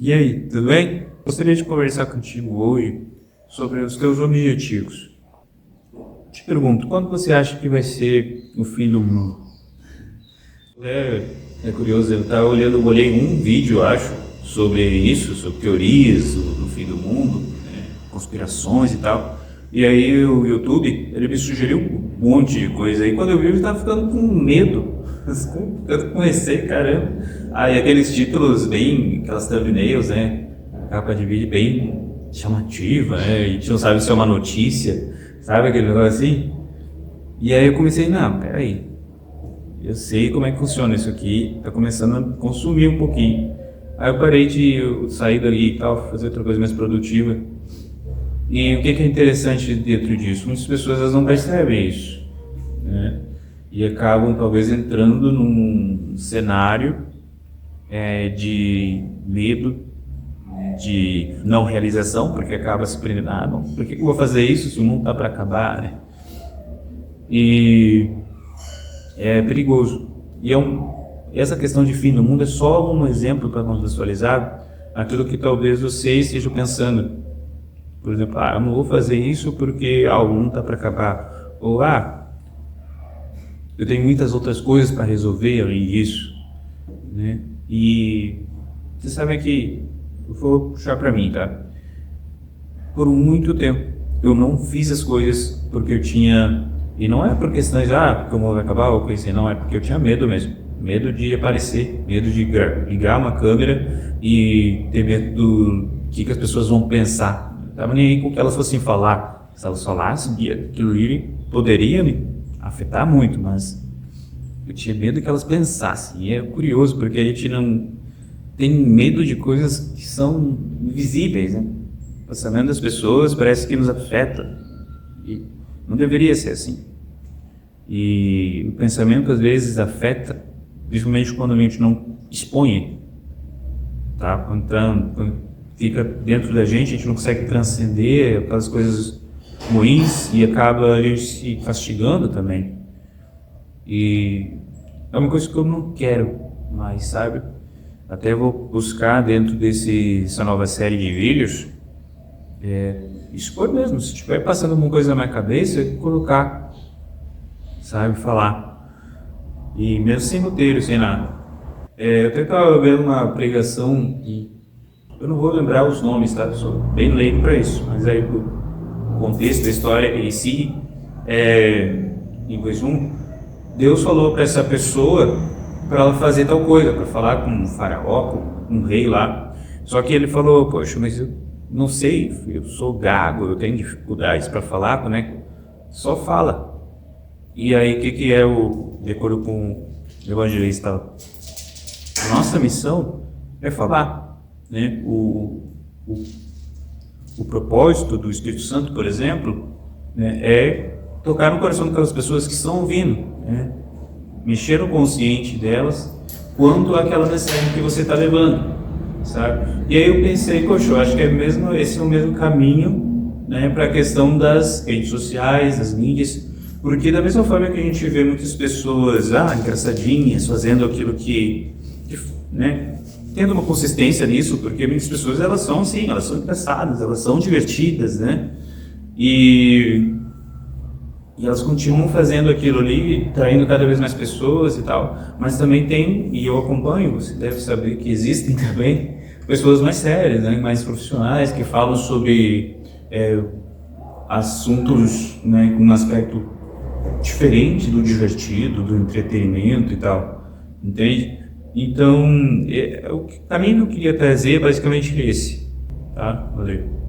E aí, tudo bem? Gostaria de conversar contigo hoje sobre os teus objetivos. Te pergunto, quando você acha que vai ser o fim do mundo? É curioso, eu estava olhando, olhei um vídeo, eu acho, sobre isso, sobre teorias do fim do mundo, conspirações e tal. E aí o YouTube, ele me sugeriu um monte de coisa. E quando eu vi, eu estava ficando com medo. Eu comecei, caramba. Aí aqueles títulos bem, aquelas thumbnails, né? Capa de vídeo bem chamativa, né? A gente não sabe se é uma notícia, sabe aquele negócio assim? E aí eu comecei, não, peraí. Eu sei como é que funciona isso aqui, tá começando a consumir um pouquinho. Aí eu parei de sair dali e tal, fazer outra coisa mais produtiva. E o que é interessante dentro disso? Muitas pessoas elas não percebem isso, né? E acabam talvez entrando num cenário de medo, de não realização, porque acaba se prendendo, não, por que eu vou fazer isso se o mundo está para acabar, né? E é perigoso. E essa questão de fim do mundo é só um exemplo para contextualizar aquilo que talvez você esteja pensando. Por exemplo, eu não vou fazer isso porque o mundo está para acabar. Ou, eu tenho muitas outras coisas para resolver além disso, né? E você sabe que, eu vou puxar para mim, tá? Por muito tempo, eu não fiz as coisas porque eu tinha... E não é por questões, porque o mundo vai acabar ou coisa assim, não, é porque eu tinha medo mesmo. Medo de aparecer, medo de ligar uma câmera e ter medo do que as pessoas vão pensar. Não estava nem aí com o que elas fossem falar. Se elas falassem, aquilo poderia me afetar muito, mas eu tinha medo que elas pensassem. E é curioso, porque a gente não tem medo de coisas que são invisíveis, né? O pensamento das pessoas parece que nos afeta. E não deveria ser assim. E o pensamento às vezes afeta, principalmente quando a gente não expõe, tá? Quando fica dentro da gente, a gente não consegue transcender aquelas coisas ruins e acaba a gente se castigando também. E é uma coisa que eu não quero mais, sabe? Até vou buscar dentro dessa nova série de vídeos expor mesmo, se estiver passando alguma coisa na minha cabeça, colocar, sabe, falar. E mesmo sem roteiro, sem nada. Eu até estava vendo uma pregação e eu não vou lembrar os nomes, tá? Eu sou bem leigo para isso, mas aí o contexto da história em si, em vez Deus falou para essa pessoa para ela fazer tal coisa, para falar com um faraó, com um rei lá. Só que ele falou, poxa, mas eu não sei, eu sou gago, eu tenho dificuldades para falar, né? Só fala. E aí, o que é de acordo com o evangelista? Nossa missão é falar, né? O propósito do Espírito Santo, por exemplo, né, é tocar no coração daquelas pessoas que estão ouvindo, né? Mexer no consciente delas quanto àquela mensagem que você está levando, sabe? E aí eu pensei, poxa, eu acho que esse é o mesmo caminho, né, para a questão das redes sociais, das mídias, porque da mesma forma que a gente vê muitas pessoas engraçadinhas, fazendo aquilo que né, tendo uma consistência nisso, porque muitas pessoas elas são engraçadas, elas são divertidas, né? E elas continuam fazendo aquilo ali, traindo cada vez mais pessoas e tal, mas também tem, e eu acompanho, você deve saber que existem também pessoas mais sérias, né, mais profissionais, que falam sobre assuntos, né, com um aspecto diferente do divertido, do entretenimento e tal, entende? Então, o caminho que eu queria trazer é basicamente esse, tá? Valeu.